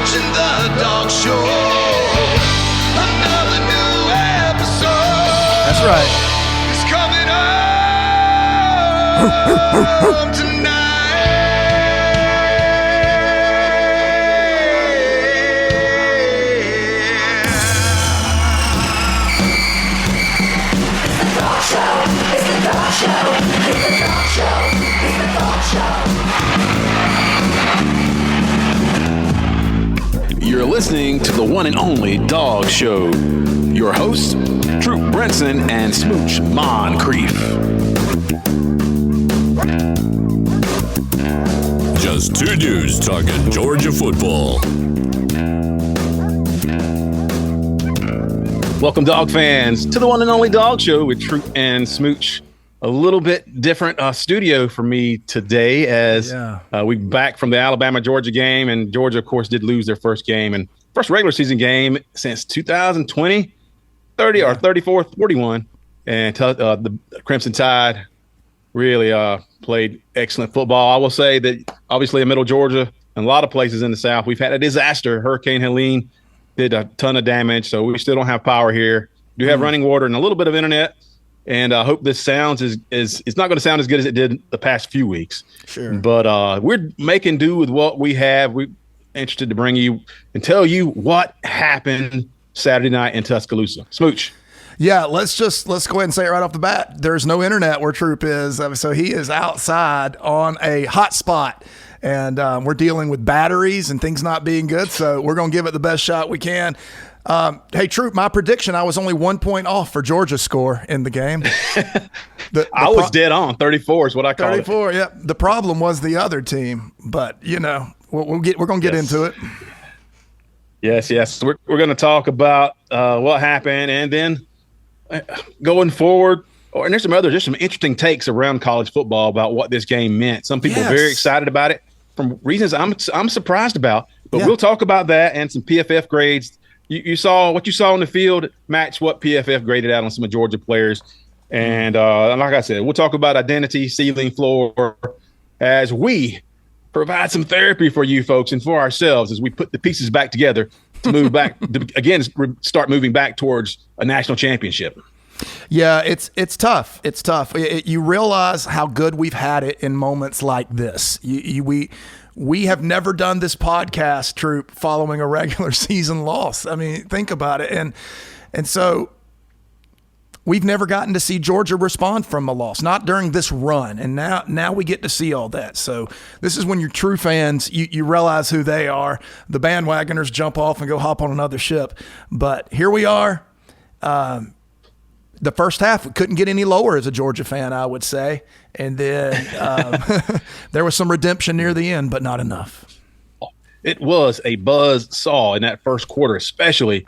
watching the Dawgs Show. Another new episode. That's right. It's coming up tonight. You're listening to the one and only Dawgs Show. Your hosts, Troup, Brenson, and Smooch Moncrief. Just two dudes talking Georgia football. Welcome, Dog fans, to the one and only Dawgs Show with Troup and Smooch. A little bit different studio for me today as we're back from the Alabama-Georgia game, and Georgia, of course, did lose their first game and first regular season game since 2020, 34-41, and the Crimson Tide really played excellent football. I will say that obviously in Middle Georgia and a lot of places in the South, we've had a disaster. Hurricane Helene did a ton of damage, so we still don't have power here. We do have running water and a little bit of internet. And I hope this sounds it's not going to sound as good as it did the past few weeks. Sure. But we're making do with what we have. We're interested to bring you and tell you what happened Saturday night in Tuscaloosa. Smooch. Yeah, let's go ahead and say it right off the bat. There's no internet where Troup is. So he is outside on a hot spot. And we're dealing with batteries and things not being good. So we're going to give it the best shot we can. Hey, Troup, my prediction, I was only 1 point off for Georgia's score in the game. I was dead on. 34 is what I call 34, yeah. The problem was the other team, but, we're going to get into it. Yes. We're going to talk about what happened, and then going forward, and there's some interesting takes around college football about what this game meant. Some people are very excited about it from reasons I'm surprised about, but we'll talk about that and some PFF grades. You saw what you saw on the field match what PFF graded out on some of Georgia players. And like I said, we'll talk about identity, ceiling, floor, as we provide some therapy for you folks and for ourselves as we put the pieces back together to move back, start moving back towards a national championship. Yeah, it's tough. It's tough. You realize how good we've had it in moments like this. We have never done this podcast, Troup, following a regular season loss. I mean, think about it. And so we've never gotten to see Georgia respond from a loss, not during this run. And now we get to see all that. So this is when you're true fans, you realize who they are. The bandwagoners jump off and go hop on another ship. But here we are. The first half, we couldn't get any lower as a Georgia fan, I would say. And then there was some redemption near the end, but not enough. It was a buzz saw in that first quarter, especially.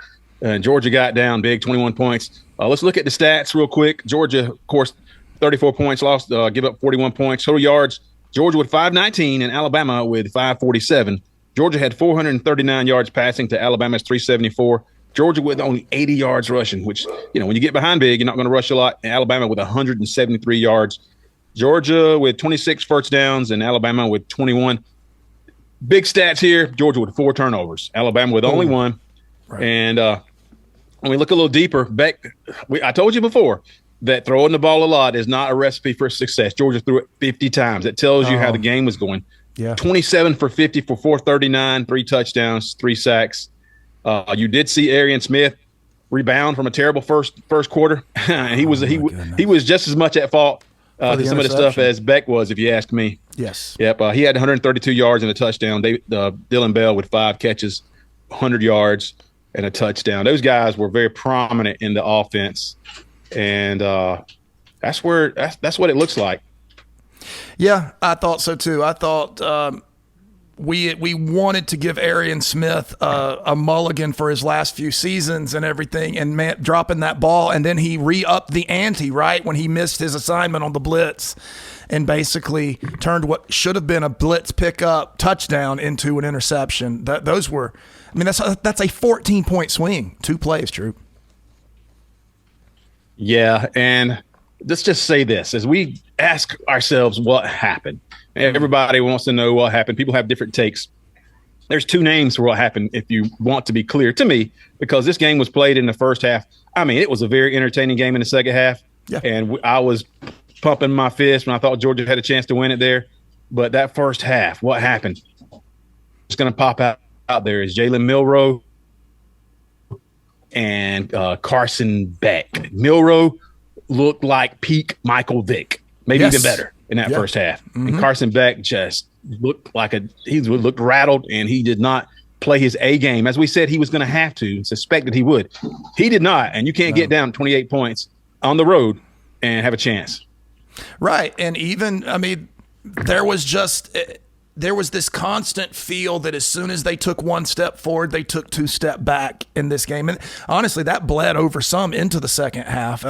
Georgia got down big, 21 points. Let's look at the stats real quick. Georgia, of course, 34 points, lost, give up 41 points. Total yards, Georgia with 519 and Alabama with 547. Georgia had 439 yards passing to Alabama's 374. Georgia with only 80 yards rushing, which, when you get behind big, you're not going to rush a lot. And Alabama with 173 yards. Georgia with 26 first downs and Alabama with 21. Big stats here. Georgia with 4 turnovers. Alabama with only 1. Right. And when we look a little deeper, I told you before that throwing the ball a lot is not a recipe for success. Georgia threw it 50 times. That tells you how the game was going. Yeah. 27 for 50 for 439, 3 touchdowns, 3 sacks. You did see Arian Smith rebound from a terrible first quarter. he was just as much at fault to some of the stuff as Beck was, if you ask me. Yes. Yep. He had 132 yards and a touchdown. Dylan Bell with 5 catches, 100 yards and a touchdown. Those guys were very prominent in the offense, and that's what it looks like. Yeah, I thought so too. I thought. We wanted to give Arian Smith a mulligan for his last few seasons and everything, and dropping that ball, and then he re-upped the ante, right, when he missed his assignment on the blitz and basically turned what should have been a blitz pickup touchdown into an interception. That's a 14-point swing, 2 plays, Troup. Yeah, and let's just say this. As we ask ourselves what happened, everybody wants to know what happened. People have different takes. there's two names for what happened, if you want to be clear to me, because this game was played in the first half. I mean, it was a very entertaining game in the second half. Yeah. And I was pumping my fist when I thought Georgia had a chance to win it there. But that first half, what happened? It's going to pop out there is Jalen Milroe and Carson Beck. Milroe looked like peak Michael Vick, maybe even better in that first half. Mm-hmm. And Carson Beck just looked like he looked rattled, and he did not play his A game. As we said, he was going to have to, suspected he would. He did not, and you can't get down 28 points on the road and have a chance. Right, and even, I mean, there was this constant feel that as soon as they took one step forward, they took two step back in this game. And honestly, that bled over some into the second half.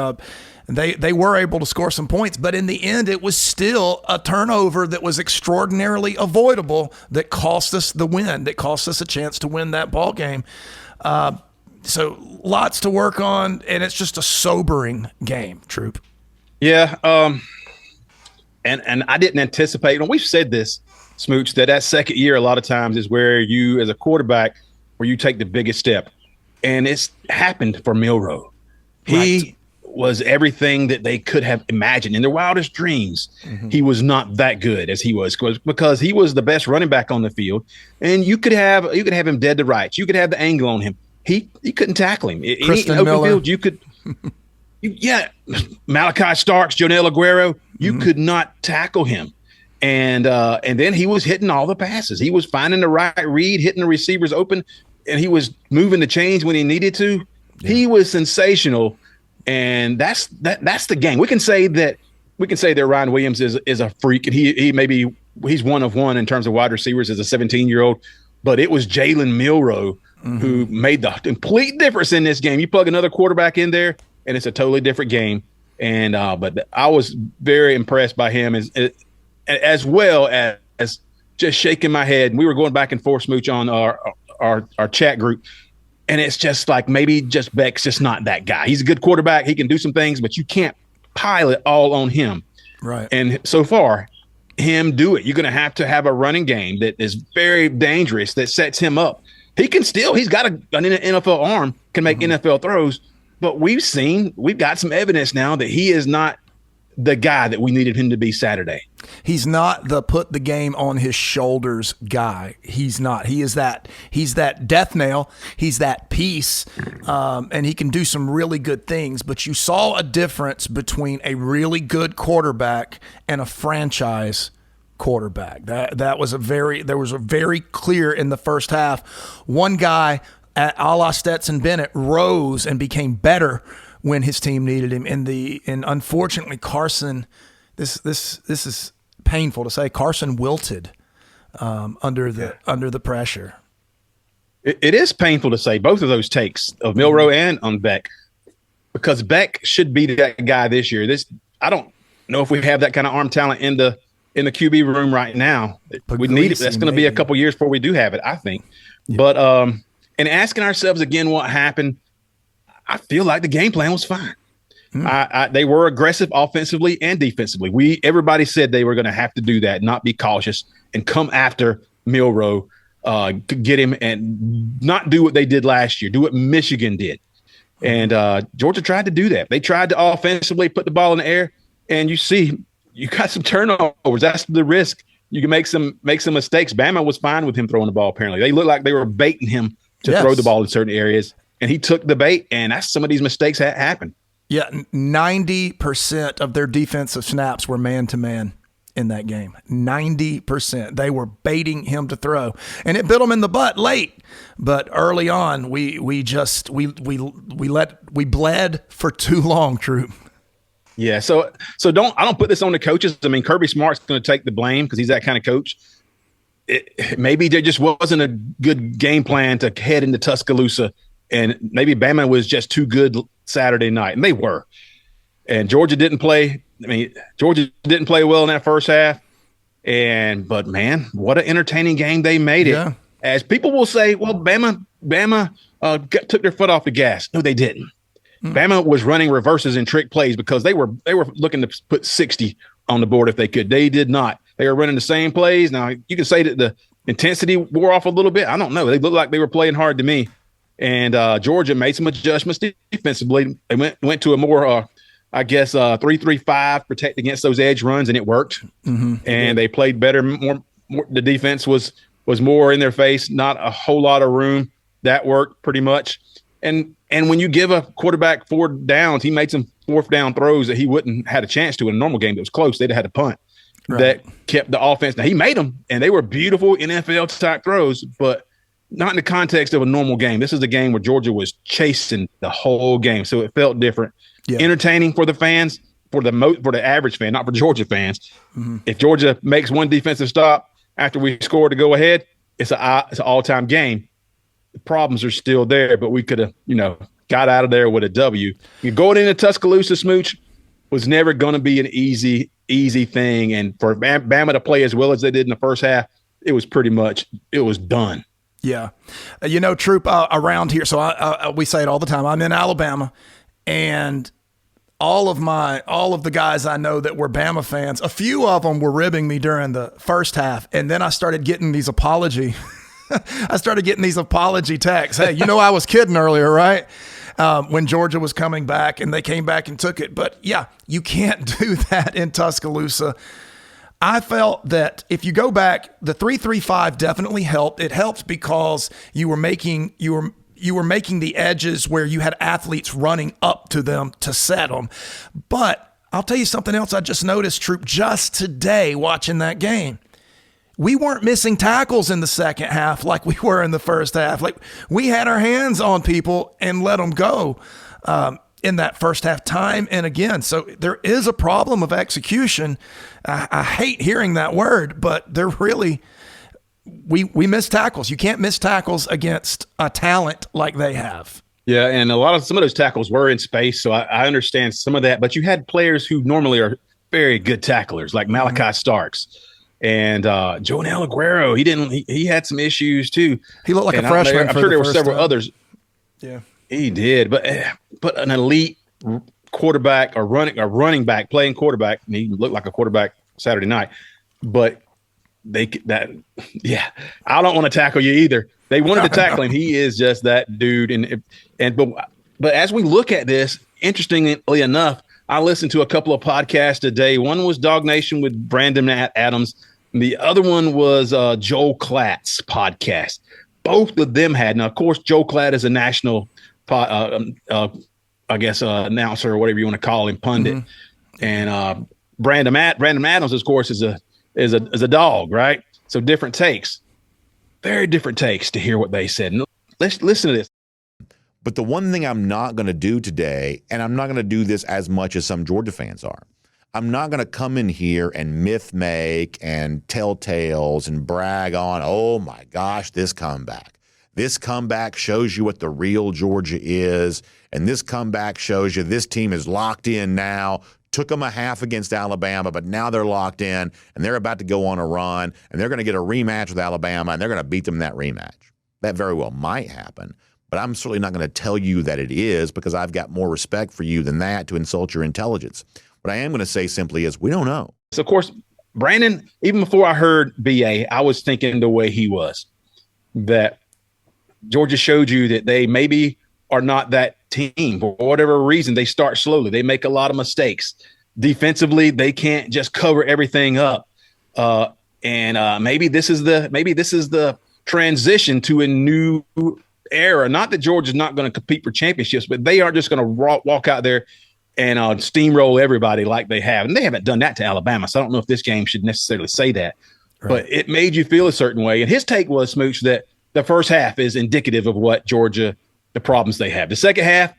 They were able to score some points, but in the end, it was still a turnover that was extraordinarily avoidable that cost us the win, that cost us a chance to win that ball game. So lots to work on, and it's just a sobering game, Troup. Yeah, and I didn't anticipate, and we've said this, Smooch, that second year a lot of times is where you, as a quarterback, where you take the biggest step. And it's happened for Milroe. He was everything that they could have imagined in their wildest dreams. Mm-hmm. He was not that good as he was, because he was the best running back on the field. And you could have him dead to rights. You could have the angle on him. You couldn't tackle him. In open field, you could Malachi Starks, Jonell Aguero, you could not tackle him. And then he was hitting all the passes. He was finding the right read, hitting the receivers open, and he was moving the chains when he needed to. Yeah. He was sensational, and that's the game. We can say that Ryan Williams is a freak, and he's one of one in terms of wide receivers as a 17-year-old. But it was Jalen Milroe who made the complete difference in this game. You plug another quarterback in there, and it's a totally different game. And but I was very impressed by him as well as just shaking my head. And we were going back and forth, Smooch, on our chat group. And it's just like, maybe just Beck's just not that guy. He's a good quarterback. He can do some things, but you can't pile it all on him. Right. And so far, him do it. You're going to have a running game that is very dangerous, that sets him up. He's got an NFL arm, can make NFL throws. But we've got some evidence now that he is not the guy that we needed him to be Saturday. He's not the put the game on his shoulders guy. He's not. He's that death nail. He's that piece, and he can do some really good things. But you saw a difference between a really good quarterback and a franchise quarterback. There was a very clear in the first half. One guy, a la Stetson Bennett, rose and became better when his team needed him. And unfortunately, Carson, this is painful to say, Carson wilted under the pressure. It is painful to say both of those takes of Milroe and on Beck, because Beck should be that guy this year. I don't know if we have that kind of arm talent in the QB room right now. We need it. That's going to be a couple years before we do have it, I think. Yeah. But and asking ourselves again what happened, I feel like the game plan was fine. They were aggressive offensively and defensively. Everybody said they were going to have to do that, not be cautious, and come after Milroe, get him, and not do what they did last year, do what Michigan did. And Georgia tried to do that. They tried to offensively put the ball in the air, and you got some turnovers. That's the risk. You can make some mistakes. Bama was fine with him throwing the ball, apparently. They looked like they were baiting him to throw the ball in certain areas. And he took the bait, and that's some of these mistakes that happened. Yeah, 90% of their defensive snaps were man-to-man in that game. 90%. They were baiting him to throw. And it bit them in the butt late. But early on, we bled for too long, Troup. Yeah, so I don't put this on the coaches. I mean, Kirby Smart's going to take the blame because he's that kind of coach. Maybe there just wasn't a good game plan to head into Tuscaloosa. And maybe Bama was just too good Saturday night, and they were. And Georgia didn't play. Georgia didn't play well in that first half. But man, what an entertaining game they made it. Yeah. As people will say, well, Bama took their foot off the gas. No, they didn't. Bama was running reverses and trick plays because they were looking to put 60 on the board if they could. They did not. They were running the same plays. Now you can say that intensity wore off a little bit. I don't know. They looked like they were playing hard to me. And Georgia made some adjustments defensively. They went to a more, 3-3-5, protect against those edge runs, and it worked. And they played better. More, the defense was more in their face, not a whole lot of room. That worked pretty much. And when you give a quarterback 4 downs, he made some 4th down throws that he wouldn't had a chance to in a normal game that was close. They'd have had to punt. Right. That kept the offense. Now, he made them, and they were beautiful NFL-type throws, but not in the context of a normal game. This is a game where Georgia was chasing the whole game, so it felt different. Yeah. Entertaining for the fans, for the average fan, not for Georgia fans. If Georgia makes one defensive stop after we score to go ahead, it's an all-time game. The problems are still there, but we could have, got out of there with a W. Going into Tuscaloosa, Smooch, was never going to be an easy thing, and for Bama to play as well as they did in the first half, it was done. Yeah. Troop, around here, so we say it all the time. I'm in Alabama, and all of the guys I know that were Bama fans, a few of them were ribbing me during the first half, and then I started getting these apology texts. Hey, I was kidding earlier, right? When Georgia was coming back, and they came back and took it. But, yeah, you can't do that in Tuscaloosa. I felt that if you go back, the 3-3-5 definitely helped. It helped because you were making the edges where you had athletes running up to them to set them. But I'll tell you something else I just noticed, Troop, just today watching that game. We weren't missing tackles in the second half like we were in the first half. Like, we had our hands on people and let them go in that first half time and again. So there is a problem of execution. I hate hearing that word, but they're really we miss tackles. You can't miss tackles against a talent like they have. Yeah, and some of those tackles were in space, so I understand some of that. But you had players who normally are very good tacklers, like Malachi Starks. And Jonel Aguero, he had some issues too. He looked like a freshman. I'm sure there were several others. Yeah, he did. But an elite quarterback or running back playing quarterback, and he looked like a quarterback Saturday night. But I don't want to tackle you either. They wanted to tackle him. He is just that dude. But as we look at this, interestingly enough, I listened to a couple of podcasts today. One was Dog Nation with Brandon Adams. And the other one was Joel Klatt's podcast. Both of them had. Now, of course, Joel Klatt is a national, announcer or whatever you want to call him, pundit. And Brandon Adams, of course, is a dog, right? So different takes. Very different takes to hear what they said. And let's listen to this. But the one thing I'm not going to do today, and I'm not going to do this as much as some Georgia fans are, I'm not going to come in here and myth make and tell tales and brag on, oh my gosh, this comeback. This comeback shows you what the real Georgia is, and this comeback shows you this team is locked in now. Took them a half against Alabama, but now they're locked in, and they're about to go on a run, and they're going to get a rematch with Alabama, and they're going to beat them in that rematch. That very well might happen. But I'm certainly not going to tell you that it is, because I've got more respect for you than that to insult your intelligence. What I am going to say simply is we don't know. So, of course, Brandon, even before I heard BA, I was thinking the way he was, that Georgia showed you that they maybe are not that team. For whatever reason, they start slowly. They make a lot of mistakes. Defensively, they can't just cover everything up. Maybe this is the transition to a new era. Not that Georgia's not going to compete for championships, but they aren't just going to walk out there and steamroll everybody like they have. And they haven't done that to Alabama, so I don't know if this game should necessarily say that. Right. But it made you feel a certain way. And his take was, Smooch, that the first half is indicative of what Georgia, the problems they have. The second half,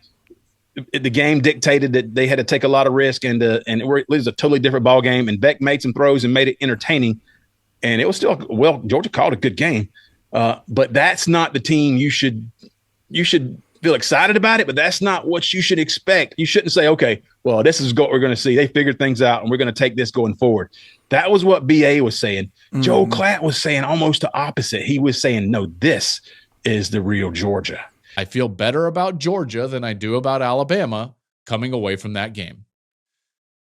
the game dictated that they had to take a lot of risk, and it was a totally different ball game. And Beck made some throws and made it entertaining. And it was still, Georgia called a good game. But that's not the team you should feel excited about it, but that's not what you should expect. You shouldn't say, okay, well, this is what we're going to see. They figured things out, and we're going to take this going forward. That was what BA was saying. Mm-hmm. Joe Klatt was saying almost the opposite. He was saying, no, this is the real Georgia. I feel better about Georgia than I do about Alabama coming away from that game.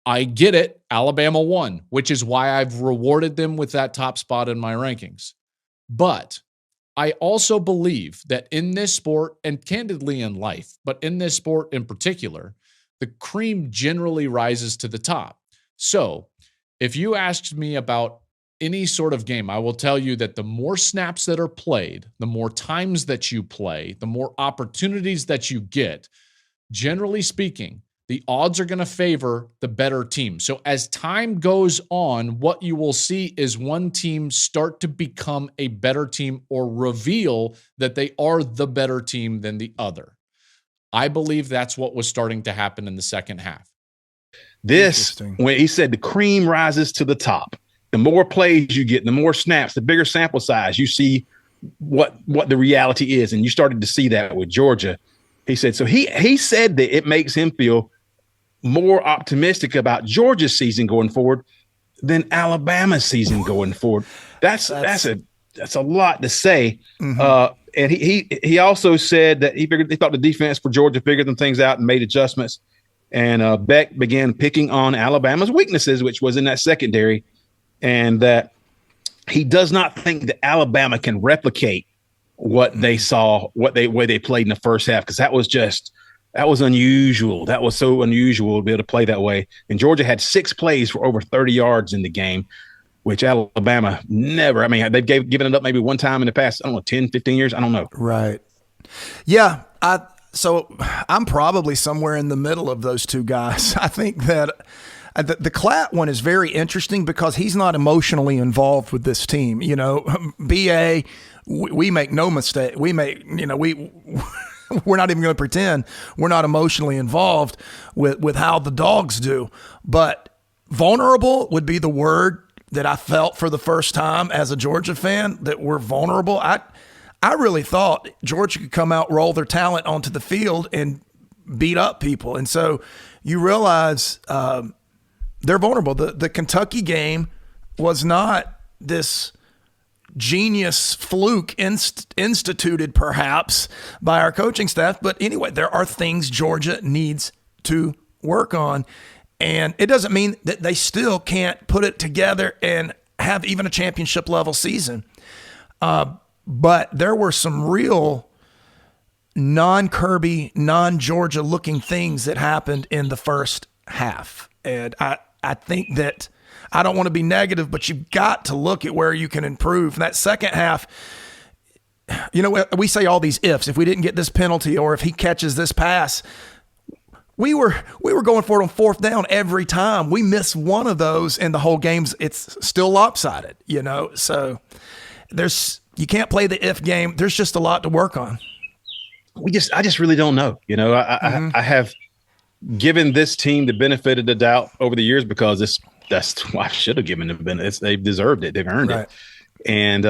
I get it. Alabama won, which is why I've rewarded them with that top spot in my rankings. But I also believe that in this sport, and candidly in life, but in this sport in particular, the cream generally rises to the top. So if you asked me about any sort of game, I will tell you that the more snaps that are played, the more times that you play, the more opportunities that you get, generally speaking, the odds are going to favor the better team. So as time goes on, what you will see is one team start to become a better team or reveal that they are the better team than the other. I believe that's what was starting to happen in the second half. When he said the cream rises to the top, the more plays you get, the more snaps, the bigger sample size, you see what the reality is. And you started to see that with Georgia. He said, so he said that it makes him feel more optimistic about Georgia's season going forward than Alabama's season going forward. That's a lot to say. Mm-hmm. And he also said that he thought the defense for Georgia figured them things out and made adjustments. And Beck began picking on Alabama's weaknesses, which was in that secondary, and that he does not think that Alabama can replicate what they saw, way they played in the first half, because that was unusual. That was so unusual to be able to play that way. And Georgia had 6 plays for over 30 yards in the game, which Alabama never. I mean, they've given it up maybe one time in the past, I don't know, 10, 15 years. I don't know. Right. Yeah. So I'm probably somewhere in the middle of those two guys. I think that the Klatt one is very interesting because he's not emotionally involved with this team. You know, BA, we make no mistake. We're not even going to pretend we're not emotionally involved with how the Dawgs do. But vulnerable would be the word that I felt for the first time as a Georgia fan, that we're vulnerable. I really thought Georgia could come out, roll their talent onto the field, and beat up people. And so you realize they're vulnerable. The Kentucky game was not this genius fluke instituted perhaps by our coaching staff. But anyway, there are things Georgia needs to work on. And it doesn't mean that they still can't put it together and have even a championship level season. But there were some real non-Kirby, non-Georgia looking things that happened in the first half. And I think that I don't want to be negative, but you've got to look at where you can improve. And that second half, you know, we say all these ifs. If we didn't get this penalty or if he catches this pass, we were going for it on fourth down every time. We miss one of those in the whole game's, it's still lopsided, you know. So you can't play the if game. There's just a lot to work on. I just really don't know. You know, I have given this team the benefit of the doubt over the years because that's why I should have given them the benefit. They've deserved it. They've earned it. And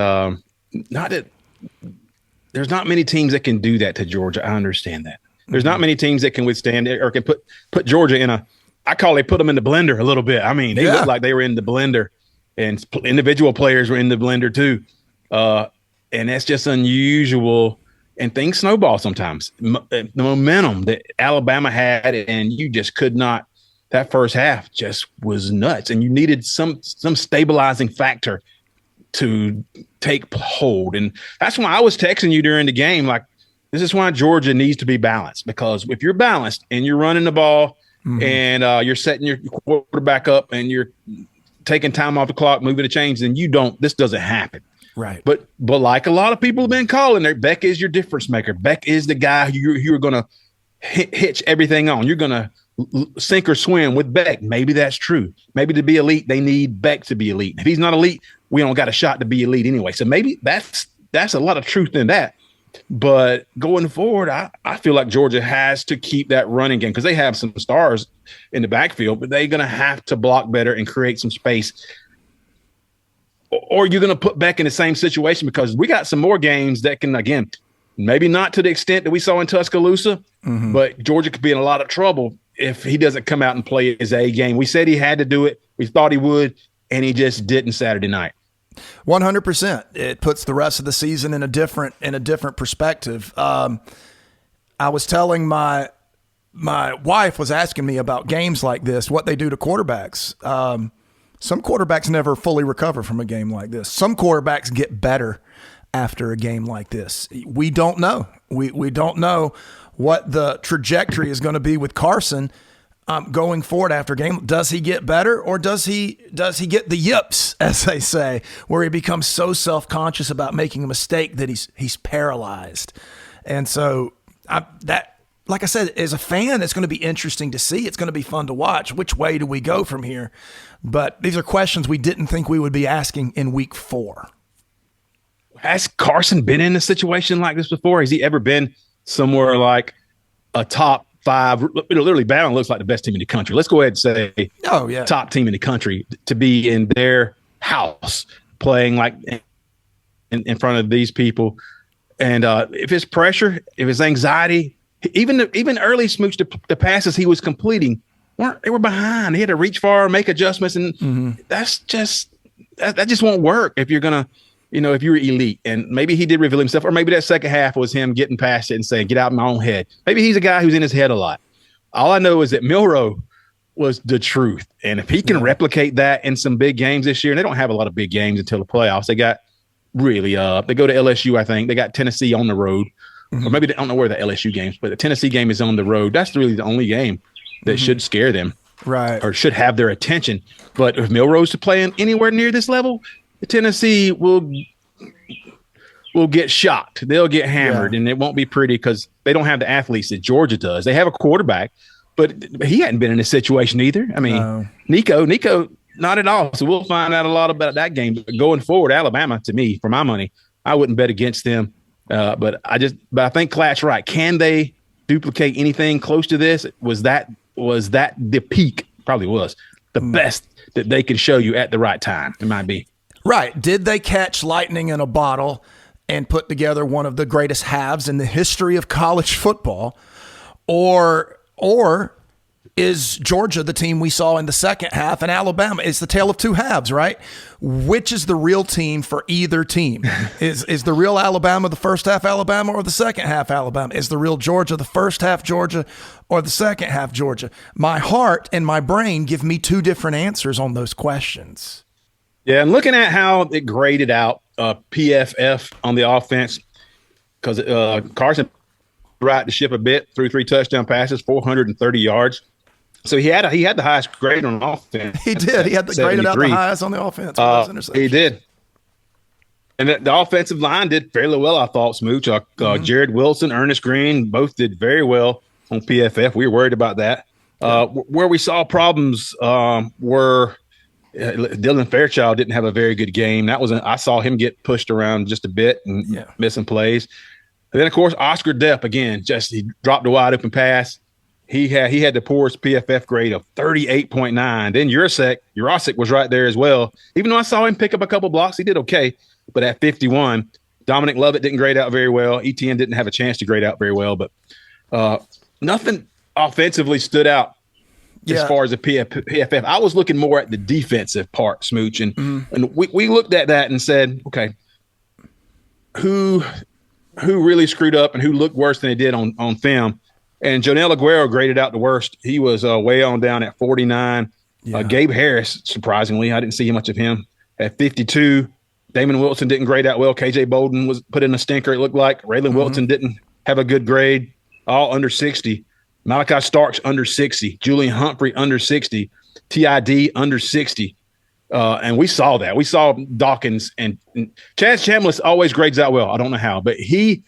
there's not many teams that can do that to Georgia. I understand that. There's not many teams that can withstand it or can put Georgia in I call they put them in the blender a little bit. I mean, they looked like they were in the blender, and individual players were in the blender too. And that's just unusual. And things snowball sometimes. The momentum that Alabama had, and you just could not. That first half just was nuts, and you needed some stabilizing factor to take hold. And that's why I was texting you during the game, like, this is why Georgia needs to be balanced, because if you're balanced and you're running the ball and you're setting your quarterback up and you're taking time off the clock, moving the chains, then this doesn't happen. Right. But like a lot of people have been calling there, Beck is your difference maker. Beck is the guy you're going to hitch everything on. You're going to sink or swim with Beck. Maybe that's true. Maybe to be elite, they need Beck to be elite. If he's not elite, we don't got a shot to be elite anyway. So maybe that's a lot of truth in that. But going forward, I feel like Georgia has to keep that running game because they have some stars in the backfield, but they're going to have to block better and create some space. Or you're going to put Beck in the same situation, because we got some more games that can, again, maybe not to the extent that we saw in Tuscaloosa, but Georgia could be in a lot of trouble if he doesn't come out and play his A game. We said he had to do it. We thought he would, and he just didn't Saturday night. 100%. It puts the rest of the season in a different perspective. I was telling my wife was asking me about games like this, what they do to quarterbacks. Some quarterbacks never fully recover from a game like this. Some quarterbacks get better after a game like this. We don't know. We don't know what the trajectory is going to be with Carson going forward after a game. Does he get better, or does he get the yips, as they say, where he becomes so self-conscious about making a mistake that he's paralyzed? And so like I said, as a fan, it's going to be interesting to see. It's going to be fun to watch. Which way do we go from here? But these are questions we didn't think we would be asking in week 4. Has Carson been in a situation like this before? Has he ever been somewhere like a top 5? Literally, Alabama looks like the best team in the country. Let's go ahead and say, top team in the country, to be in their house playing like in front of these people. And if his pressure, if his anxiety, even early Smooch, the passes he was completing they were behind. He had to reach far, make adjustments, and that just won't work if you're gonna, if you're elite. And maybe he did reveal himself, or maybe that second half was him getting past it and saying, "Get out of my own head." Maybe he's a guy who's in his head a lot. All I know is that Milroe was the truth, and if he can replicate that in some big games this year, and they don't have a lot of big games until the playoffs. They got really they go to LSU, I think. They got Tennessee on the road. Or maybe they don't know where the LSU games, but the Tennessee game is on the road. That's really the only game that should scare them, right? Or should have their attention. But if Milroe's playing anywhere near this level, Tennessee will get shocked. They'll get hammered, and it won't be pretty because they don't have the athletes that Georgia does. They have a quarterback, but he hadn't been in this situation either. I mean, Nico, not at all. So we'll find out a lot about that game. But going forward, Alabama, to me, for my money, I wouldn't bet against them. But I think Klatt's right. Can they duplicate anything close to this? Was that the peak? Probably was the best that they could show you at the right time. It might be right. Did they catch lightning in a bottle and put together one of the greatest halves in the history of college football, or is Georgia the team we saw in the second half, and Alabama is the tale of two halves, right? Which is the real team for either team? Is the real Alabama the first half Alabama, or the second half Alabama? Is the real Georgia the first half Georgia, or the second half Georgia? My heart and my brain give me two different answers on those questions. Yeah, and looking at how it graded out PFF on the offense, because Carson right the ship a bit, threw 3 touchdown passes, 430 yards. So he had the highest grade on offense. He did. He had the graded out the highest on the offense. He did. And the offensive line did fairly well, I thought, Smooch. Jared Wilson, Ernest Green, both did very well on PFF. We were worried about that. Where we saw problems were Dylan Fairchild didn't have a very good game. I saw him get pushed around just a bit and missing plays. And then, of course, Oscar Depp, again, he dropped a wide open pass. He had the poorest PFF grade of 38.9. Then Jurasek was right there as well. Even though I saw him pick up a couple blocks, he did okay. But at 51, Dominic Lovett didn't grade out very well. ETN didn't have a chance to grade out very well. But nothing offensively stood out as far as the PFF. I was looking more at the defensive part, Smooch. And we looked at that and said, okay, who really screwed up and who looked worse than they did on film? And Jonel Aguero graded out the worst. He was way on down at 49. Gabe Harris, surprisingly, I didn't see much of him, at 52. Damon Wilson didn't grade out well. KJ Bolden was put in a stinker, it looked like. Raylan Wilson didn't have a good grade, all under 60. Malachi Starks under 60. Julian Humphrey under 60. TID under 60. And we saw that. We saw Dawkins and Chaz Chambliss always grades out well. I don't know how, but he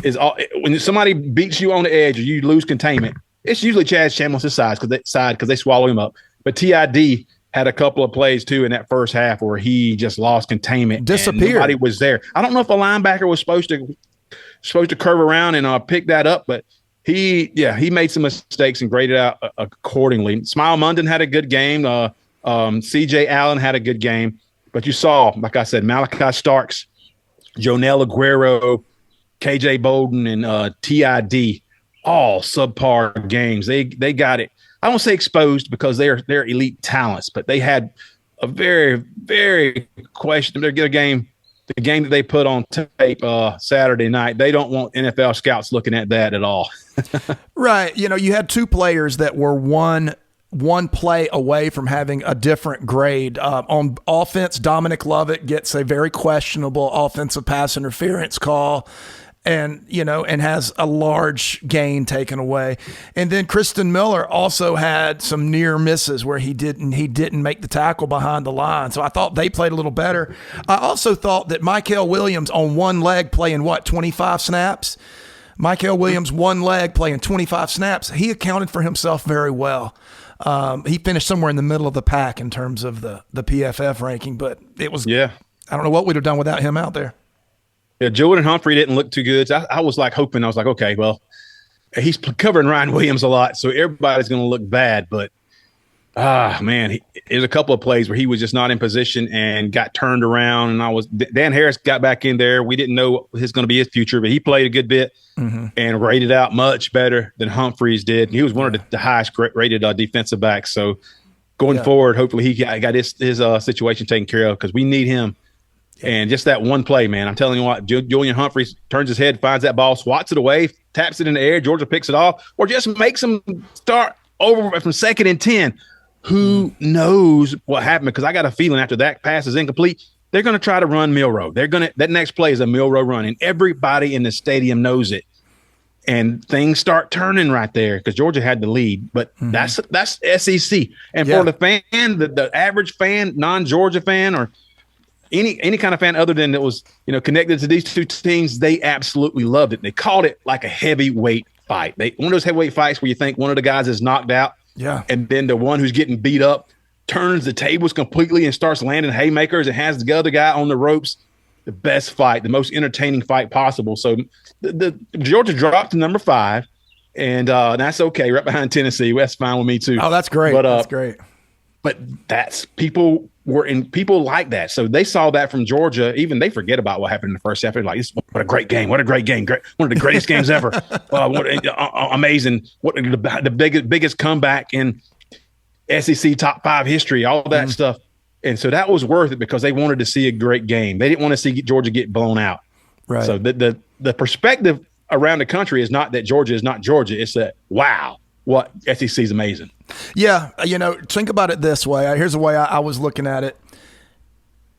is when somebody beats you on the edge or you lose containment, it's usually Chaz Chambliss' side because they swallow him up. But TID had a couple of plays too in that first half where he just lost containment. Disappeared. Nobody was there. I don't know if a linebacker was supposed to curve around and pick that up, but he made some mistakes and graded out accordingly. Smile Munden had a good game. CJ Allen had a good game, but you saw, like I said, Malachi Starks, Jonel Aguero, KJ Bolden, and TID, all subpar games. They got it. I don't say exposed because they're elite talents, but they had a very, very questionable game. The game that they put on tape Saturday night, they don't want NFL scouts looking at that at all. Right. You had two players that were one one play away from having a different grade. On offense, Dominic Lovett gets a very questionable offensive pass interference call and has a large gain taken away. And then Kristen Miller also had some near misses where he didn't make the tackle behind the line. So I thought they played a little better. I also thought that Mykel Williams on one leg playing 25 snaps. Mykel Williams, one leg playing 25 snaps. He accounted for himself very well. He finished somewhere in the middle of the pack in terms of the PFF ranking, but it was, I don't know what we'd have done without him out there. Yeah, Jordan Humphrey didn't look too good. So I was like hoping, I was like, okay, well, he's covering Ryan Williams a lot, so everybody's going to look bad. But, man, there's a couple of plays where he was just not in position and got turned around. And Dan Harris got back in there. We didn't know what was going to be his future, but he played a good bit and rated out much better than Humphreys did. He was one of the highest rated defensive backs. So going forward, hopefully he got his situation taken care of because we need him. And just that one play, man, I'm telling you what, Julian Humphreys turns his head, finds that ball, swats it away, taps it in the air, Georgia picks it off, or just makes him start over from 2nd and 10. Who knows what happened? Because I got a feeling after that pass is incomplete, they're going to try to run Milrow. That next play is a Milrow run, and everybody in the stadium knows it. And things start turning right there because Georgia had the lead. But that's SEC. And for the fan, the average fan, non-Georgia fan, or any kind of fan other than that was, connected to these two teams, they absolutely loved it. They called it like a heavyweight fight. One of those heavyweight fights where you think one of the guys is knocked out, and then the one who's getting beat up turns the tables completely and starts landing haymakers and has the other guy on the ropes. The best fight, the most entertaining fight possible. So the Georgia dropped to number 5, and that's okay, right behind Tennessee. That's fine with me too. Oh, that's great. But, that's great. But people like that. So they saw that from Georgia. Even they forget about what happened in the first half. They're like, what a great game. What a great game. One of the greatest games ever. Amazing. What the biggest comeback in SEC top 5 history, all that stuff. And so that was worth it because they wanted to see a great game. They didn't want to see Georgia get blown out. Right. So the perspective around the country is not that Georgia is not Georgia. It's that, wow, what SEC is amazing. Yeah, think about it this way. Here's the way I was looking at it.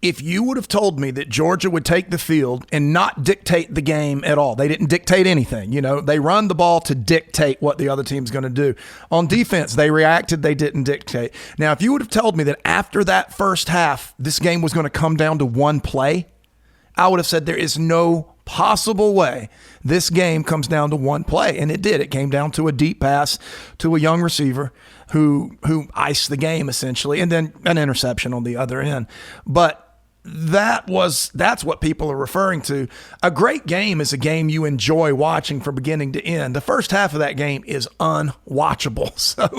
If you would have told me that Georgia would take the field and not dictate the game at all, they didn't dictate anything. They run the ball to dictate what the other team's going to do. On defense, they reacted, they didn't dictate. Now, if you would have told me that after that first half, this game was going to come down to one play, I would have said there is no possible way this game comes down to one play. And it did. It came down to a deep pass to a young receiver who iced the game essentially, and then an interception on the other end. But that's what people are referring to. A great game is a game you enjoy watching from beginning to end. The first half of that game is unwatchable. So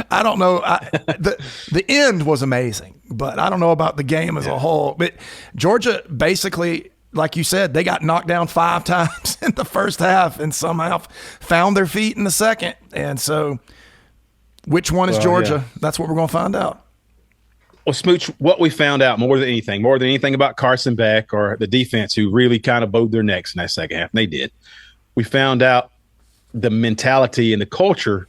I don't know. The end was amazing, but I don't know about the game as a whole. But Georgia basically, like you said, they got knocked down 5 times in the first half and somehow found their feet in the second. And so which one is Georgia? That's what we're going to find out. Well, Smooch, what we found out more than anything about Carson Beck or the defense, who really kind of bowed their necks in that second half, and they did. We found out the mentality and the culture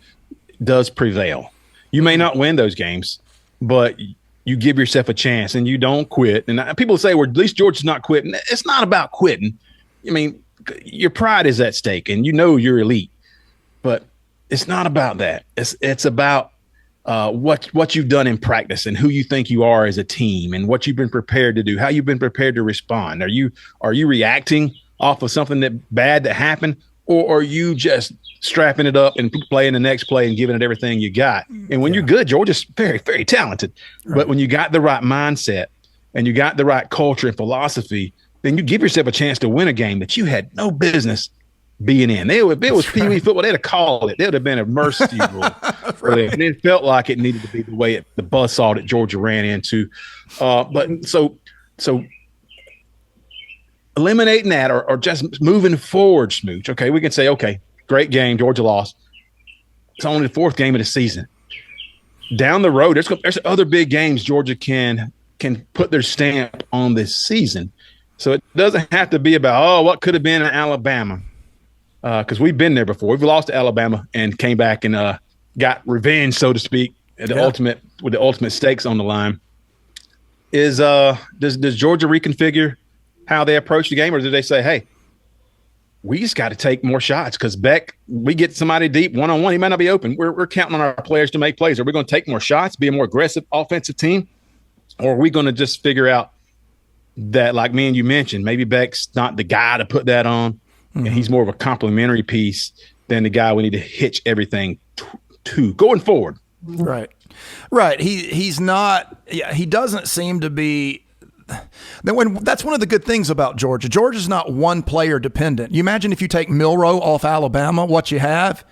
does prevail. You may not win those games, but you give yourself a chance and you don't quit. And people say, well, at least Georgia's not quitting. It's not about quitting. I mean, your pride is at stake and you're elite, but it's not about that. It's about what you've done in practice and who you think you are as a team and what you've been prepared to do, how you've been prepared to respond. Are you reacting off of something bad that happened, or are you just strapping it up and playing the next play and giving it everything you got? And when you're good, Georgia's very, very talented. Right. But when you got the right mindset and you got the right culture and philosophy, then you give yourself a chance to win a game that you had no business being in. If it was Pee Wee football, they'd have called it. There would have been a mercy rule. Right. And it felt like it needed to be the way the buzzsaw that Georgia ran into. But so eliminating that or just moving forward, Smooch. Okay, we can say, okay, great game, Georgia lost. It's only the 4th game of the season. Down the road, there's other big games Georgia can put their stamp on this season. So it doesn't have to be about, what could have been in Alabama. Because we've been there before. We've lost to Alabama and came back and got revenge, so to speak, the ultimate stakes on the line. Is does Georgia reconfigure how they approach the game, or do they say, hey, we just got to take more shots because Beck, we get somebody deep one-on-one, he might not be open. We're counting on our players to make plays. Are we going to take more shots, be a more aggressive offensive team, or are we going to just figure out that, like me and you mentioned, maybe Beck's not the guy to put that on, and he's more of a complementary piece than the guy we need to hitch everything to going forward. Right. He's not. Yeah, he doesn't seem to be. That's one of the good things about Georgia. Georgia's not one player dependent. You imagine if you take Milroe off Alabama, what you have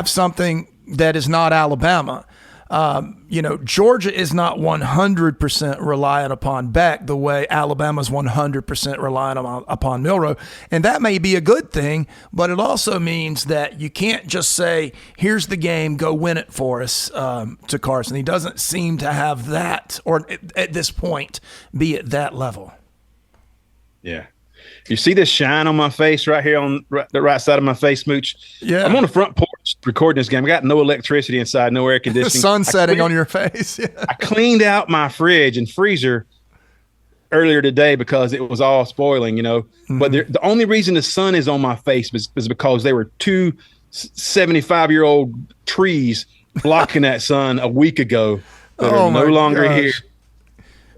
something that is not Alabama. Georgia is not 100% reliant upon Beck the way Alabama's 100% reliant upon Milroe. And that may be a good thing, but it also means that you can't just say, here's the game, go win it for us, to Carson. He doesn't seem to have that, or at this point, be at that level. Yeah. You see this shine on my face right here on the right side of my face, Smooch? Yeah. I'm on the front porch recording this game. I got no electricity inside, no air conditioning. The sun setting on your face. Yeah. I cleaned out my fridge and freezer earlier today because it was all spoiling, But the only reason the sun is on my face is because there were two 75-year-old trees blocking that sun a week ago that are no longer here.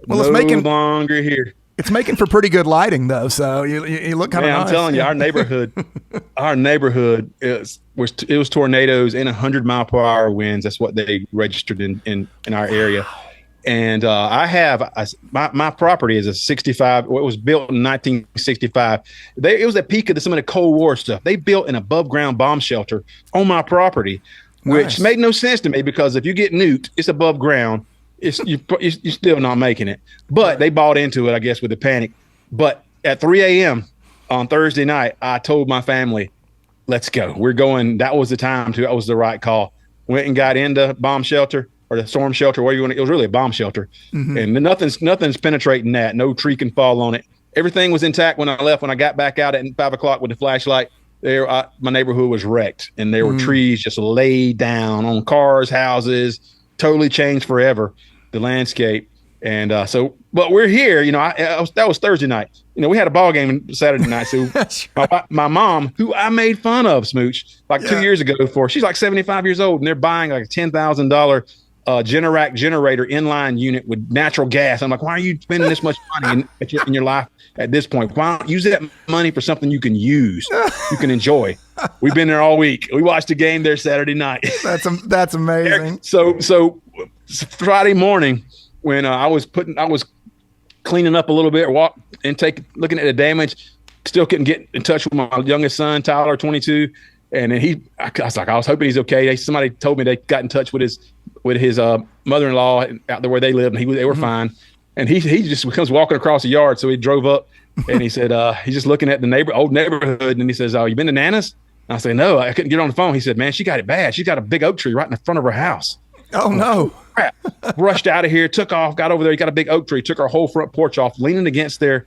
Well, it's making longer here. It's making for pretty good lighting, though. So you look kind of nice. I'm telling you, our neighborhood, it was tornadoes and 100-mile-per-hour winds. That's what they registered in our area. And I have my property is a 65. It was built in 1965. It was at peak of some of the Cold War stuff. They built an above ground bomb shelter on my property, which made no sense to me because if you get nuked, it's above ground. You're still not making it. But they bought into it, I guess, with the panic. But at 3 a.m. on Thursday night, I told my family, let's go. We're going. That was the time to. That was the right call. Went and got into bomb shelter or the storm shelter. What do you want? It was really a bomb shelter. And nothing's penetrating that. No tree can fall on it. Everything was intact when I left. When I got back out at 5 o'clock with the flashlight, my neighborhood was wrecked. And there were trees just laid down on cars, houses, totally changed forever. The landscape. And but we're here, that was Thursday night. We had a ball game Saturday night. So my mom, who I made fun of, Smooch, 2 years ago she's like 75 years old and they're buying like a $10,000 Generac generator inline unit with natural gas. I'm like, why are you spending this much money in your life at this point? Why don't you use that money for something you can use, you can enjoy? We've been there all week. We watched the game there Saturday night. That's amazing. So Friday morning when I was cleaning up a little bit, looking at the damage, still couldn't get in touch with my youngest son, Tyler, 22. And then I was hoping he's okay. Somebody told me they got in touch with his mother-in-law out there where they live, and they were fine. And he just comes walking across the yard. So he drove up and he said, he's just looking at the old neighborhood. And he says, oh, you been to Nana's? And I said, no, I couldn't get on the phone. He said, man, she got it bad. She's got a big oak tree right in the front of her house. Oh, no. Crap. Rushed out of here, took off, got over there. He got a big oak tree, took our whole front porch off, leaning against like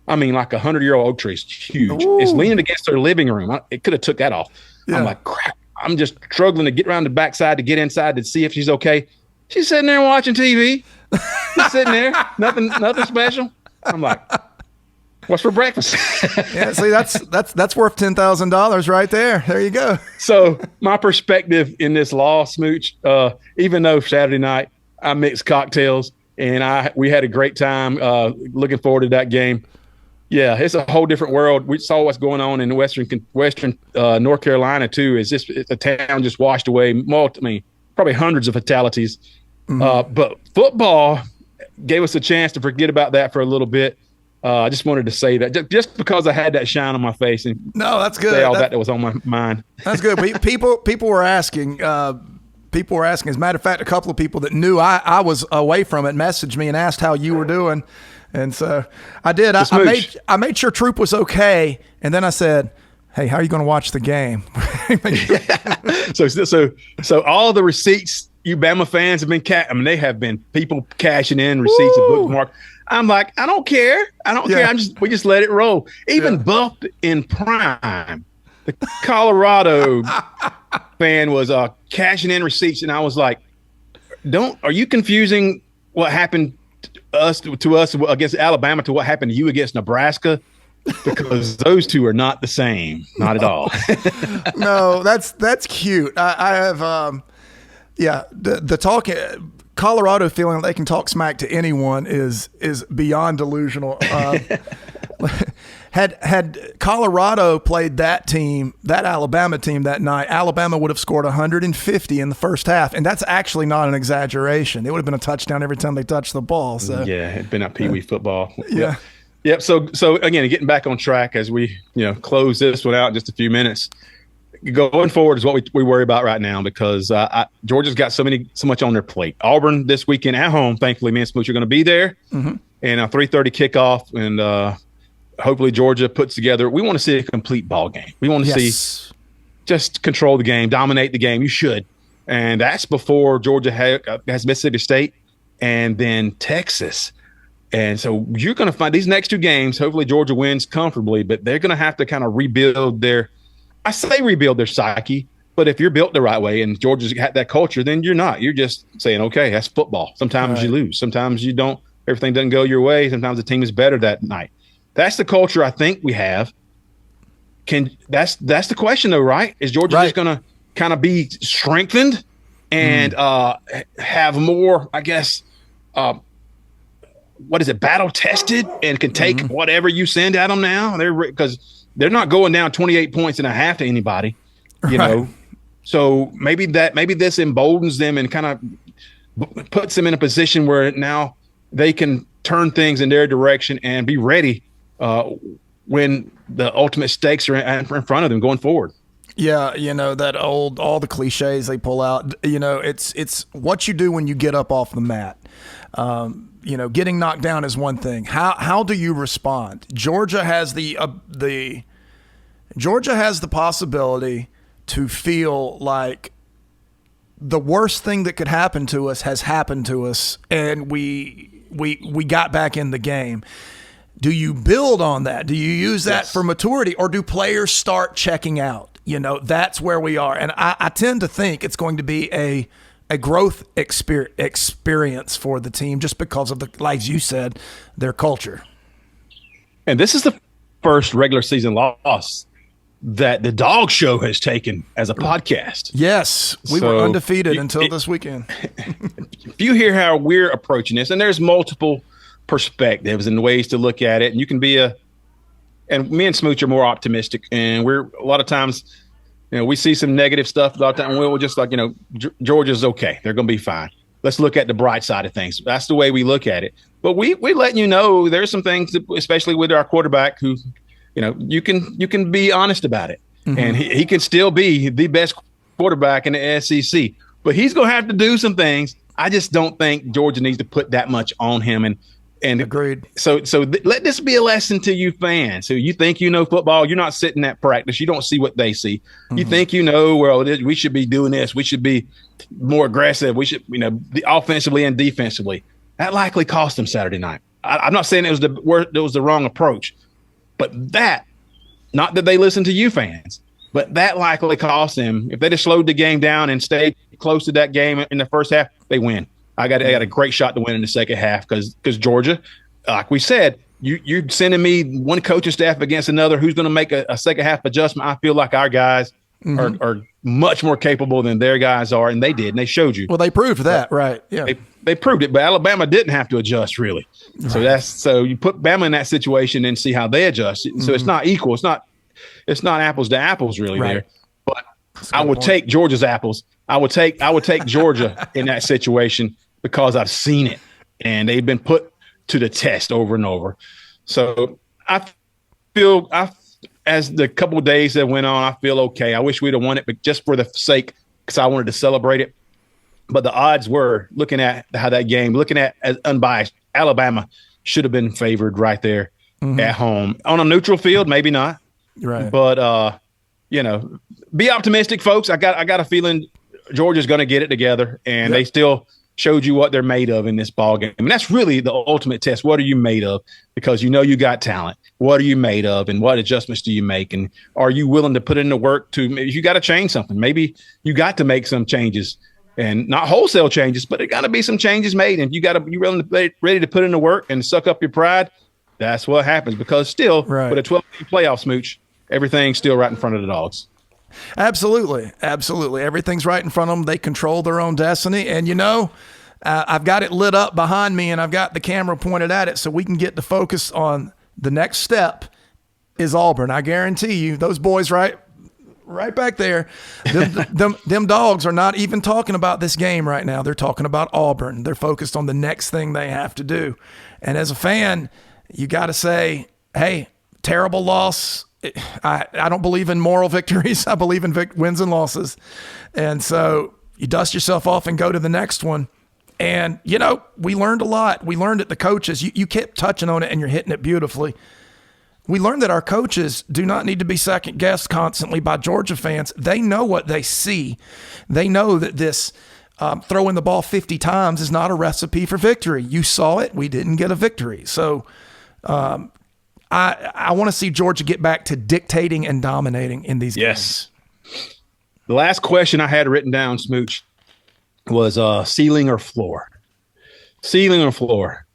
100-year-old oak tree. It's huge. Ooh. It's leaning against their living room. It could have took that off. Yeah. I'm like, crap. I'm just struggling to get around the backside to get inside to see if she's okay. She's sitting there watching TV. She's sitting there, nothing special. I'm like, what's for breakfast? Yeah, see, that's worth $10,000 right there. There you go. So my perspective in this law, Smooch, even though Saturday night I mixed cocktails and we had a great time, looking forward to that game. Yeah, it's a whole different world. We saw what's going on in western North Carolina too. It's a town just washed away. Probably hundreds of fatalities. But football gave us a chance to forget about that for a little bit. I just wanted to say that just because I had that shine on my face and that's good. Say all that was on my mind. That's good. People were asking. People were asking. As a matter of fact, a couple of people that knew I was away from it messaged me and asked how you were doing. And so I did. I made sure Troup was okay, and then I said, "Hey, how are you going to watch the game?" So all the receipts you Bama fans have been they have been people cashing in receipts of bookmark. I'm like, I don't care. We just let it roll. Even Buffed in Prime, the Colorado fan was cashing in receipts, and I was like, Are you confusing what happened to us against Alabama to what happened to you against Nebraska? Because those two are not the same, not at all. No, that's cute. I have, the talk. Colorado feeling they can talk smack to anyone is beyond delusional. Had Colorado played that team, that Alabama team that night, Alabama would have scored 150 in the first half, and that's actually not an exaggeration. It would have been a touchdown every time they touched the ball. So yeah, it'd been a peewee football. Yeah. Yep. So again, getting back on track as we close this one out in just a few minutes. Going forward is what we worry about right now because Georgia's got so much on their plate. Auburn this weekend at home. Thankfully, me and Smooch are going to be there, and a 3:30 kickoff, and hopefully Georgia puts together. We want to see a complete ball game. We want to see just control the game, dominate the game. You should, and that's before Georgia has Mississippi State and then Texas. And so you're going to find these next two games. Hopefully Georgia wins comfortably, but they're going to have to kind of rebuild their psyche. But if you're built the right way and Georgia's got that culture, then you're not. You're just saying, okay, that's football. Sometimes you lose. Sometimes you don't. Everything doesn't go your way. Sometimes the team is better that night. That's the culture I think we have. That's the question though, right? Is Georgia just going to kind of be strengthened and have more, I guess, battle tested and can take whatever you send at them now? Because they're not going down 28 points and a half to anybody, you know. So maybe this emboldens them and kind of puts them in a position where now they can turn things in their direction and be ready when the ultimate stakes are in front of them going forward. Yeah, that all the cliches they pull out. It's what you do when you get up off the mat. Getting knocked down is one thing. How do you respond? Georgia has the possibility to feel like the worst thing that could happen to us has happened to us, and we got back in the game. Do you build on that? Do you use that for maturity, or do players start checking out? That's where we are, and I tend to think it's going to be a growth experience for the team just because of like you said, their culture. And this is the first regular season loss that the Dawgs Show has taken as a podcast. Yes, we were undefeated until this weekend. If you hear how we're approaching this, and there's multiple perspectives and ways to look at it, and you can be and me and Smooch are more optimistic, and we're a lot of times, we see some negative stuff a lot of times. We're just like, Georgia's okay. They're going to be fine. Let's look at the bright side of things. That's the way we look at it. But we're letting you know there's some things, especially with our quarterback, who, you can be honest about it. And he can still be the best quarterback in the SEC. But he's going to have to do some things. I just don't think Georgia needs to put that much on him. And agreed. So let this be a lesson to you fans. So you think football, you're not sitting at practice. You don't see what they see. You think we should be doing this. We should be more aggressive. We should, offensively and defensively. That likely cost them Saturday night. I'm not saying it was the wrong approach, but not that they listen to you fans, but that likely cost them. If they just slowed the game down and stayed close to that game in the first half, they win. I got a great shot to win in the second half because Georgia, like we said, you're sending me one coaching staff against another who's going to make a second half adjustment. I feel like our guys are much more capable than their guys are, and they did, and they showed you. Well, they proved that, right? Yeah, they proved it, but Alabama didn't have to adjust really. Right. So you put Bama in that situation and see how they adjust. So it's not equal. It's not apples to apples really there. But I would take Georgia's apples. I would take Georgia in that situation because I've seen it, and they've been put to the test over and over. So I feel as the couple of days that went on, I feel okay. I wish we'd have won it, but just for the sake, because I wanted to celebrate it. But the odds were, looking at how that game, looking at as unbiased, Alabama should have been favored right there at home. On a neutral field, maybe not. Right. But, be optimistic, folks. I got a feeling Georgia's going to get it together, and they still showed you what they're made of in this ball game. I mean, that's really the ultimate test. What are you made of? Because you got talent. What are you made of, and what adjustments do you make? And are you willing to put in the work if you got to change something? Maybe you got to make some changes and not wholesale changes, but there got to be some changes made. And you ready to put in the work and suck up your pride. That's what happens, because still with a 12-team playoff, Smooch, everything's still right in front of the Dogs. Absolutely. Absolutely. Everything's right in front of them. They control their own destiny. And, I've got it lit up behind me, and I've got the camera pointed at it so we can get the focus on the next step is Auburn. I guarantee you, those boys right back there, them Dogs are not even talking about this game right now. They're talking about Auburn. They're focused on the next thing they have to do. And as a fan, you got to say, hey, terrible loss. I don't believe in moral victories. I believe in wins and losses. And so you dust yourself off and go to the next one. And, we learned a lot. We learned that the coaches, you kept touching on it and you're hitting it beautifully. We learned that our coaches do not need to be second-guessed constantly by Georgia fans. They know what they see. They know that this throwing the ball 50 times is not a recipe for victory. You saw it. We didn't get a victory. So I want to see Georgia get back to dictating and dominating in these games. The last question I had written down, Smooch, was ceiling or floor. Ceiling or floor.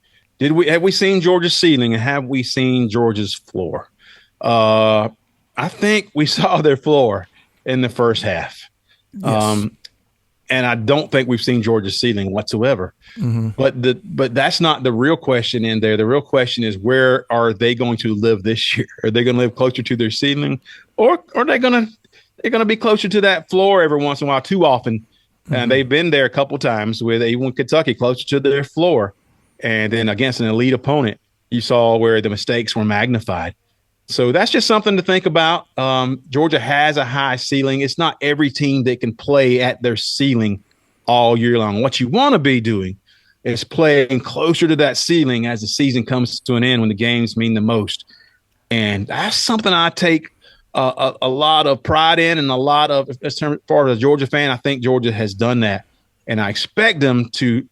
Have we seen Georgia's ceiling, and have we seen Georgia's floor? I think we saw their floor in the first half. Yes. And I don't think we've seen Georgia's ceiling whatsoever. Mm-hmm. But that's not the real question in there. The real question is, where are they going to live this year? Are they going to live closer to their ceiling, or are they're going to be closer to that floor every once in a while? Too often, and they've been there a couple times with even Kentucky closer to their floor, and then against an elite opponent, you saw where the mistakes were magnified. So that's just something to think about. Georgia has a high ceiling. It's not every team that can play at their ceiling all year long. What you want to be doing is playing closer to that ceiling as the season comes to an end, when the games mean the most. And that's something I take a lot of pride in, and a lot of, as far as a Georgia fan, I think Georgia has done that. And I expect them to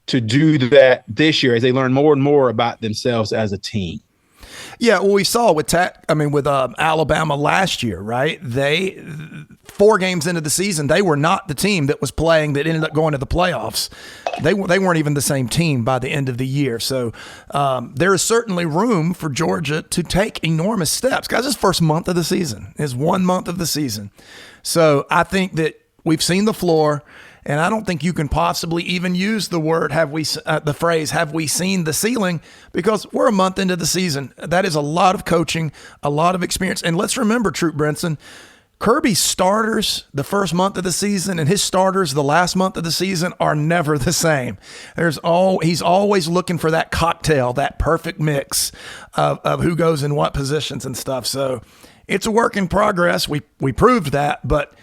do that this year as they learn more and more about themselves as a team. Yeah, well, we saw with Alabama last year, right? 4 games into the season, they were not the team that was playing that ended up going to the playoffs. They weren't even the same team by the end of the year. So there is certainly room for Georgia to take enormous steps. Guys, this first month of the season is 1 month of the season. So I think that we've seen the floor. And I don't think you can possibly even use the phrase, have we seen the ceiling? Because we're a month into the season. That is a lot of coaching, a lot of experience. And let's remember, Troup Brinson, Kirby's starters the first month of the season and his starters the last month of the season are never the same. He's always looking for that cocktail, that perfect mix of who goes in what positions and stuff. So it's a work in progress. We proved that, but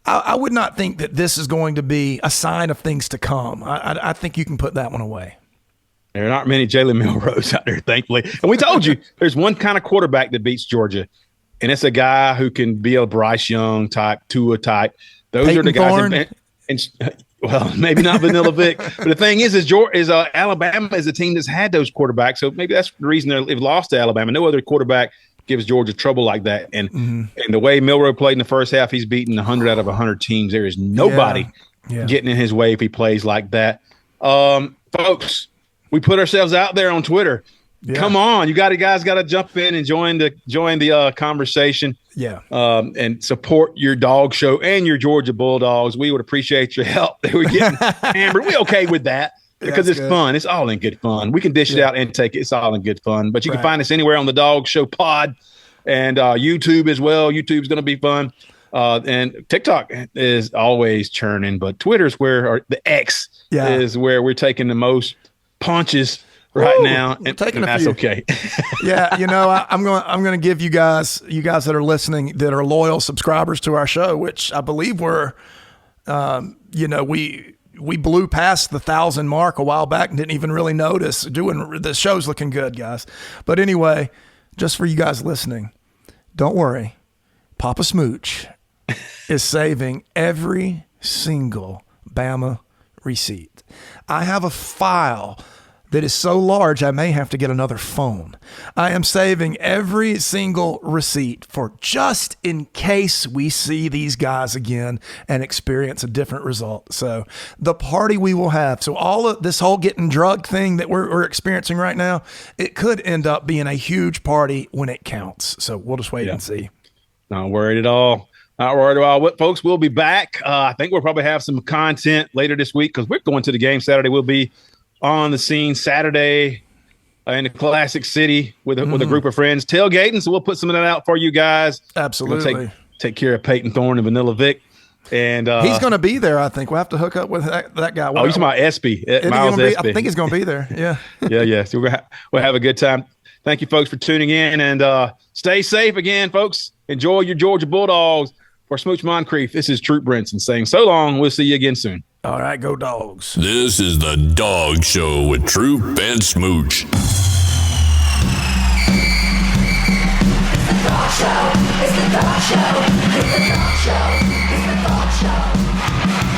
I would not think that this is going to be a sign of things to come. I think you can put that one away. There are not many Jalen Milroes out there, thankfully. And we told you there's one kind of quarterback that beats Georgia, and it's a guy who can be a Bryce Young type, Tua type. Those Peyton are the guys. Thorne. Well, maybe not Vanilla Vic, but the thing is Alabama is a team that's had those quarterbacks, so maybe that's the reason they've lost to Alabama. No other quarterback gives Georgia trouble like that. And and the way Milroe played in the first half, he's beaten 100 out of 100 teams. There is nobody getting in his way if he plays like that. Folks, we put ourselves out there on Twitter. Yeah. Come on, you guys got to jump in and join the conversation. Yeah, and support your dog show and your Georgia Bulldogs. We would appreciate your help. We're getting hammered. We okay with that. Because it's fun. It's all in good fun. We can dish it out and take it. It's all in good fun. But you can find us anywhere on the Dog Show Pod, and YouTube as well. YouTube's going to be fun. And TikTok is always churning, but Twitter's where the X is where we're taking the most punches right now. And that's okay. Yeah, I'm going to give you guys that are listening, that are loyal subscribers to our show, which I believe we blew past the 1,000 mark a while back and didn't even really notice. The show's looking good, guys. But anyway, just for you guys listening, don't worry. Papa Smooch is saving every single Bama receipt. I have a file that is so large I may have to get another phone. I am saving every single receipt for just in case we see these guys again and experience a different result. So the party we will have, so all of this whole getting drugged thing that we're experiencing right now, it could end up being a huge party when it counts. So we'll just wait and see. Not worried at all. Not worried at all. What, folks, we'll be back. I think we'll probably have some content later this week because we're going to the game Saturday. We'll be on the scene Saturday in the Classic City with a group of friends tailgating. So we'll put some of that out for you guys. Absolutely. Take care of Peyton Thorne and Vanilla Vic. And he's going to be there, I think. We'll have to hook up with that guy. Oh, you're talking about Espy, Miles Espy. I think he's going to be there. Yeah. Yeah. So we'll have a good time. Thank you, folks, for tuning in. And stay safe again, folks. Enjoy your Georgia Bulldogs. For Smooch Moncrief, this is Troop Brinson saying so long. We'll see you again soon. All right, go Dogs. This is the Dog Show with Troup and Smooch. It's the Dog Show. It's the Dog Show. It's the Dog Show. It's the Dog Show.